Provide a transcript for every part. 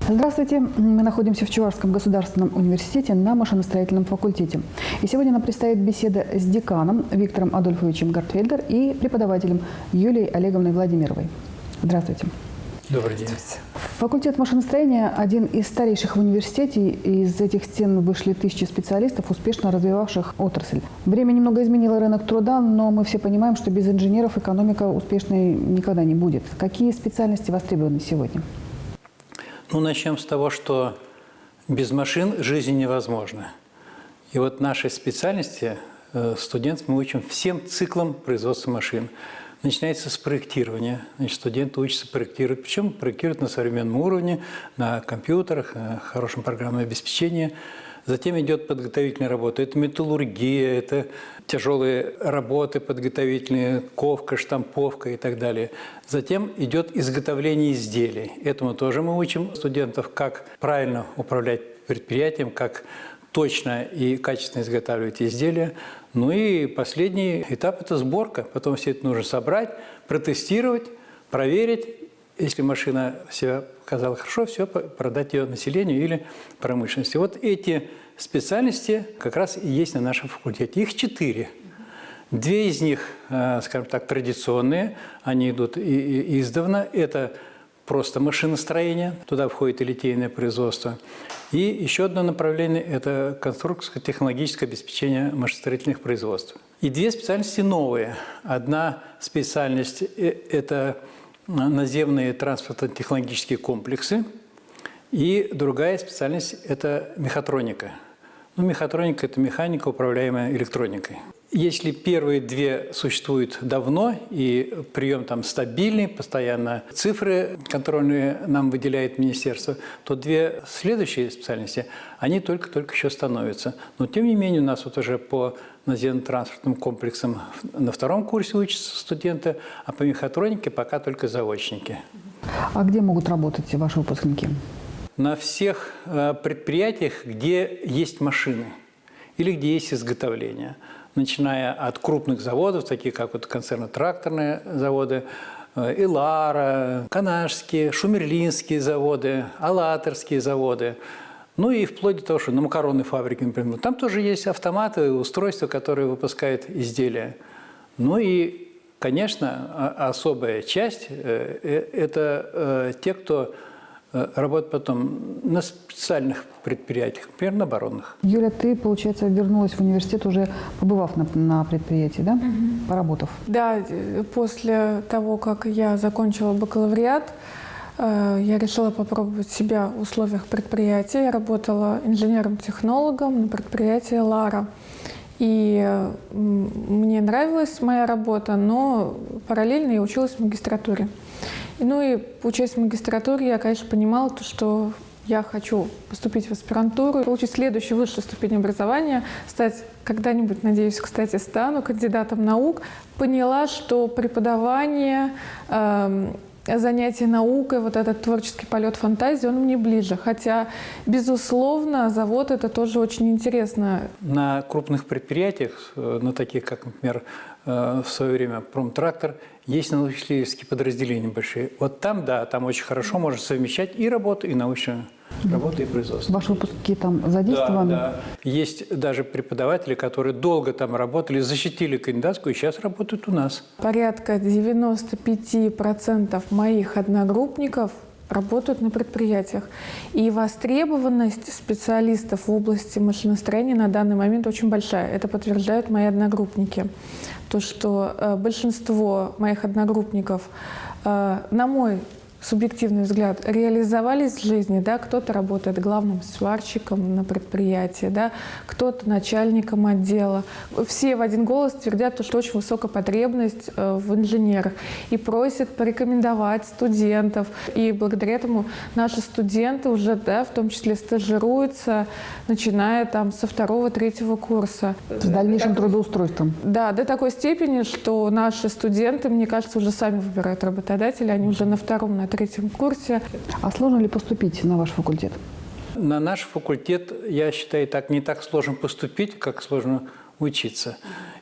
Здравствуйте! Мы находимся в Чувашском государственном университете на машиностроительном факультете. И сегодня нам предстоит беседа с деканом Виктором Адольфовичем Гартфельдер и преподавателем Юлией Олеговной Владимировой. Здравствуйте! Добрый день. Факультет машиностроения – один из старейших в университете. Из этих стен вышли тысячи специалистов, успешно развивавших отрасль. Время немного изменило рынок труда, но мы все понимаем, что без инженеров экономика успешной никогда не будет. Какие специальности востребованы сегодня? Начнем с того, что без машин жизнь невозможна. И вот нашей специальности студентов мы учим всем циклам производства машин. Начинается с проектирования. Значит, студенты учатся проектировать. Причем проектируют на современном уровне, на компьютерах, на хорошем программном обеспечении. Затем идет подготовительная работа. Это металлургия, это тяжелые работы подготовительные, ковка, штамповка и так далее. Затем идет изготовление изделий. Этому тоже мы учим студентов, как правильно управлять предприятием, как точно и качественно изготавливать изделия. И последний этап – это сборка. Потом все это нужно собрать, протестировать, проверить. Если машина себя показала хорошо, все, продать ее населению или промышленности. Вот эти специальности как раз и есть на нашем факультете. Их 4. 2 из них, скажем так, традиционные, они идут издавна. Это просто машиностроение, туда входит и литейное производство. И еще одно направление – это конструкторско-технологическое обеспечение машиностроительных производств. И 2 специальности новые. Одна специальность – это наземные транспортно-технологические комплексы, и другая специальность – это мехатроника. Мехатроника – это механика, управляемая электроникой. Если первые 2 существуют давно, и прием там стабильный, постоянно цифры контрольные нам выделяет министерство, то 2 следующие специальности, они только еще становятся. Но тем не менее у нас вот уже по наземно-транспортным комплексам на 2-м курсе учатся студенты, а по мехатронике пока только заочники. А где могут работать ваши выпускники? На всех предприятиях, где есть машины или где есть изготовление. Начиная от крупных заводов, таких как концерно-тракторные заводы, Илара, Канашские, Шумерлинские заводы, Алаторские заводы. И вплоть до того, что на макаронной фабрике, например, там тоже есть автоматы, устройства, которые выпускают изделия. И, конечно, особая часть – это те, кто работает потом на специальных предприятиях, например, на оборонных. Юля, ты, получается, вернулась в университет, уже побывав на предприятии, да? Поработав? Да, после того, как я закончила бакалавриат, я решила попробовать себя в условиях предприятия. Я работала инженером-технологом на предприятии «Лара». И мне нравилась моя работа, но параллельно я училась в магистратуре. И учась в магистратуре, я, конечно, понимала, что я хочу поступить в аспирантуру, получить следующую высшую ступень образования, стать когда-нибудь, надеюсь, кстати, стану кандидатом наук. Поняла, что преподавание, занятие наукой, вот этот творческий полет фантазии, он мне ближе. Хотя, безусловно, завод – это тоже очень интересно. На крупных предприятиях, на таких, как, например, в свое время Промтрактор, есть научно-исследовательские подразделения большие. Вот там, да, там очень хорошо можно совмещать и работу, и научную работу, и производство. Ваши выпускники там задействованы? Да. Есть даже преподаватели, которые долго там работали, защитили кандидатскую и сейчас работают у нас. Порядка 95% моих одногруппников работают на предприятиях. И востребованность специалистов в области машиностроения на данный момент очень большая. Это подтверждают мои одногруппники. То, что большинство моих одногруппников, на мой субъективный взгляд, реализовались в жизни, да, кто-то работает главным сварщиком на предприятии, да, кто-то начальником отдела. Все в один голос твердят, что очень высокая потребность в инженерах и просят порекомендовать студентов. И благодаря этому наши студенты уже, да, в том числе стажируются, начиная там со 2-3 курса. С дальнейшим трудоустройством. Да, до такой степени, что наши студенты, мне кажется, уже сами выбирают работодателя, они уже на 2-м, на 3-м курсе. А сложно ли поступить на ваш факультет? На наш факультет, я считаю, не так сложно поступить, как сложно учиться.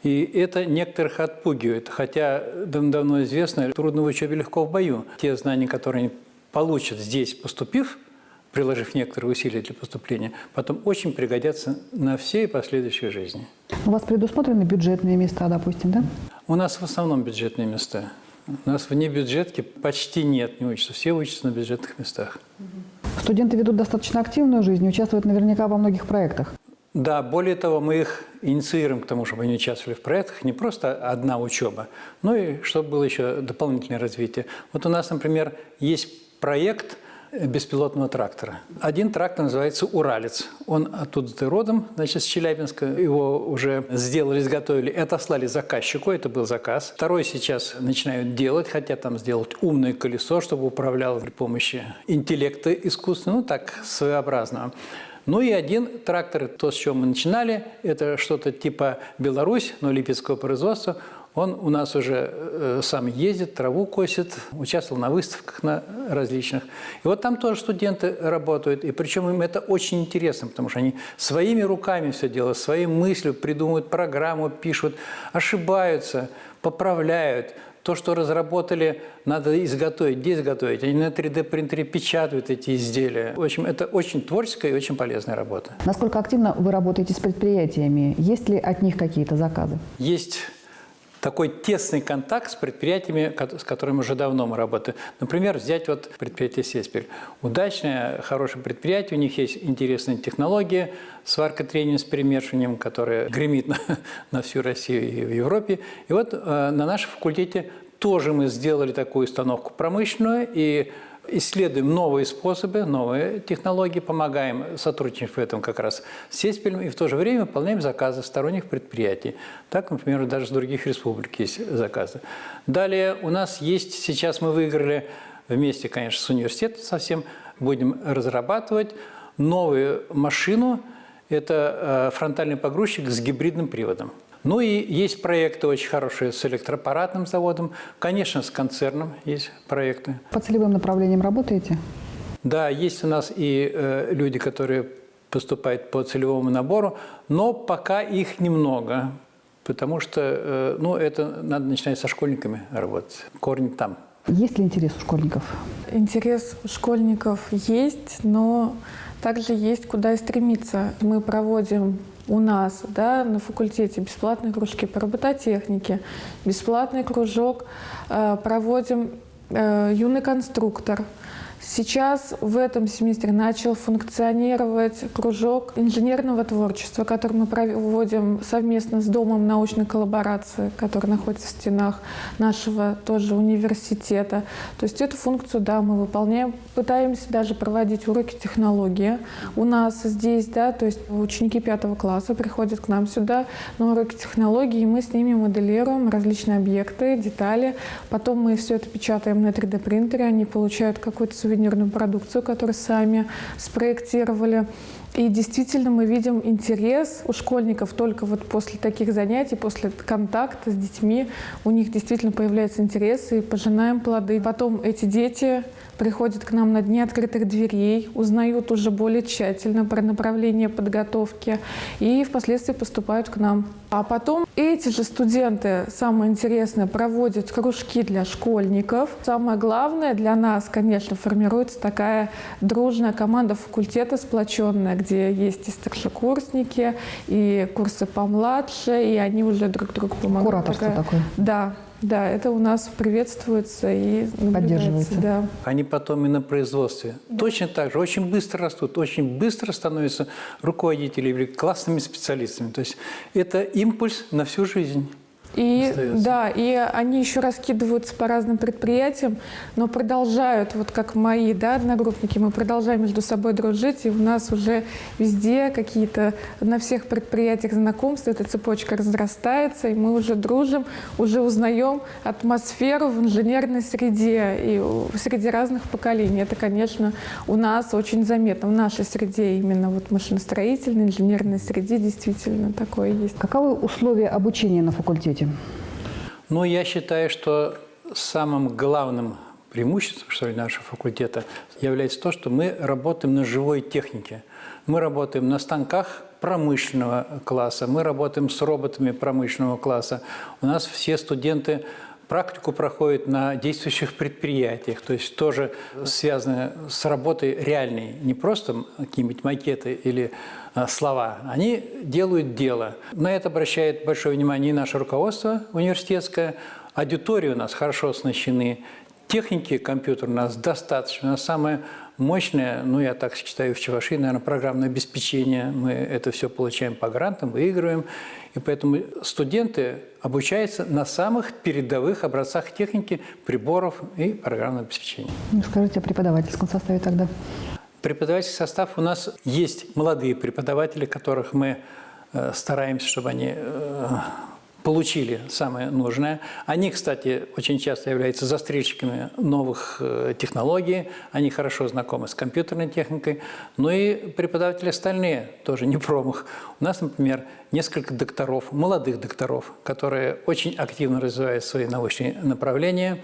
И это некоторых отпугивает. Хотя давно известно, трудно в учебе, легко в бою. Те знания, которые они получат здесь, поступив приложив некоторые усилия для поступления, потом очень пригодятся на всей последующей жизни. У вас предусмотрены бюджетные места, допустим, да? У нас в основном бюджетные места. У нас вне бюджетки почти нет, не учатся. Все учатся на бюджетных местах. Студенты ведут достаточно активную жизнь, участвуют наверняка во многих проектах. Да, более того, мы их инициируем к тому, чтобы они участвовали в проектах. Не просто одна учеба, но и чтобы было еще дополнительное развитие. Вот у нас, например, есть проект беспилотного трактора. Один трактор называется «Уралец». Он оттуда родом, значит, с Челябинска. Его уже сделали, изготовили и отослали заказчику. Это был заказ. Второй сейчас начинают делать. Хотят там сделать умное колесо, чтобы управляло при помощи интеллекта искусственного, ну так, своеобразного. Ну и один трактор, то, с чем мы начинали, это что-то типа «Беларусь», но липецкого производства. Он у нас уже сам ездит, траву косит, участвовал на выставках на различных. И вот там тоже студенты работают. И причем им это очень интересно, потому что они своими руками все делают, своей мыслью придумывают программу, пишут, ошибаются, поправляют. То, что разработали, надо изготовить. Где изготовить? Они на 3D-принтере печатают эти изделия. В общем, это очень творческая и очень полезная работа. Насколько активно вы работаете с предприятиями? Есть ли от них какие-то заказы? Есть такой тесный контакт с предприятиями, с которыми уже давно мы работаем. Например, взять вот предприятие «Сеспель». Удачное, хорошее предприятие, у них есть интересные технологии, сварка трения с перемешиванием, которая гремит на всю Россию и в Европе. И вот на нашем факультете тоже мы сделали такую установку промышленную и исследуем новые способы, новые технологии, помогаем, сотрудничаем в этом как раз с Сеспелем и в то же время выполняем заказы сторонних предприятий. Так, например, даже с других республик есть заказы. Далее у нас есть, сейчас мы выиграли вместе, конечно, с университетом совсем, будем разрабатывать новую машину. Это фронтальный погрузчик с гибридным приводом. Ну и есть проекты очень хорошие с электроаппаратным заводом. Конечно, с концерном есть проекты. По целевым направлениям работаете? Да, есть у нас и люди, которые поступают по целевому набору, но пока их немного, потому что это надо начинать со школьниками работать. Корни там. Есть ли интерес у школьников? Интерес у школьников есть, но также есть куда и стремиться. Мы проводим у нас на факультете бесплатные кружки по робототехнике, бесплатный кружок, проводим юный конструктор. Сейчас в этом семестре начал функционировать кружок инженерного творчества, который мы проводим совместно с Домом научной коллаборации, который находится в стенах нашего тоже университета. То есть эту функцию, мы выполняем. Пытаемся даже проводить уроки технологии. У нас здесь, то есть ученики 5 класса приходят к нам сюда на уроки технологии, и мы с ними моделируем различные объекты, детали. Потом мы все это печатаем на 3D-принтере, они получают какую-то сувенирную продукцию, которую сами спроектировали. И действительно мы видим интерес у школьников только вот после таких занятий, после контакта с детьми. У них действительно появляется интерес, и пожинаем плоды. Потом эти дети приходят к нам на дни открытых дверей, узнают уже более тщательно про направление подготовки и впоследствии поступают к нам. А потом эти же студенты, самое интересное, проводят кружки для школьников. Самое главное для нас, конечно, формируется такая дружная команда факультета сплоченная, где есть и старшекурсники, и курсы помладше, и они уже друг другу помогают. Кураторство такое. Да, это у нас приветствуется и поддерживается. Да. Они потом и на производстве точно так же очень быстро растут, очень быстро становятся руководителями или классными специалистами. То есть это импульс на всю жизнь. И остается. и они еще раскидываются по разным предприятиям, но продолжают, вот как мои одногруппники, мы продолжаем между собой дружить, и у нас уже везде какие-то, на всех предприятиях знакомства, эта цепочка разрастается, и мы уже дружим, уже узнаем атмосферу в инженерной среде и среди разных поколений. Это, конечно, у нас очень заметно, в нашей среде, именно вот машиностроительной, инженерной среде действительно такое есть. Каковы условия обучения на факультете? Ну, я считаю, что самым главным преимуществом, что ли, нашего факультета является то, что мы работаем на живой технике. Мы работаем на станках промышленного класса, мы работаем с роботами промышленного класса. У нас все студенты практику проходят на действующих предприятиях, то есть тоже связаны с работой реальной, не просто какие-нибудь макеты или слова. Они делают дело. На это обращает большое внимание и наше руководство университетское. Аудитории у нас хорошо оснащены, техники компьютерные у нас достаточно. У нас самое мощное, ну я так считаю, в Чувашии, наверное, программное обеспечение. Мы это все получаем по грантам, выигрываем. И поэтому студенты обучаются на самых передовых образцах техники, приборов и программного обеспечения. Ну, скажите о преподавательском составе тогда. Преподавательский состав у нас есть молодые преподаватели, которых мы стараемся, чтобы они получили самое нужное. Они, кстати, очень часто являются застрельщиками новых технологий, они хорошо знакомы с компьютерной техникой, но и преподаватели остальные тоже не промах. У нас, например, несколько докторов, молодых докторов, которые очень активно развивают свои научные направления.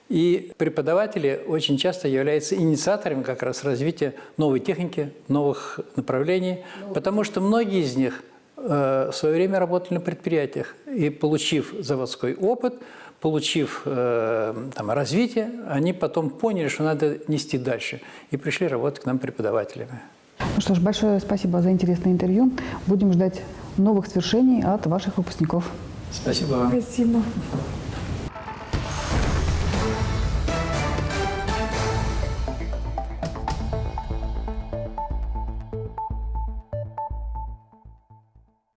И преподаватели очень часто являются инициаторами как раз развития новой техники, новых направлений, потому что многие из них в свое время работали на предприятиях. И получив заводской опыт, получив развитие, они потом поняли, что надо нести дальше. И пришли работать к нам преподавателями. Ну что ж, большое спасибо за интересное интервью. Будем ждать новых свершений от ваших выпускников. Спасибо вам. Спасибо.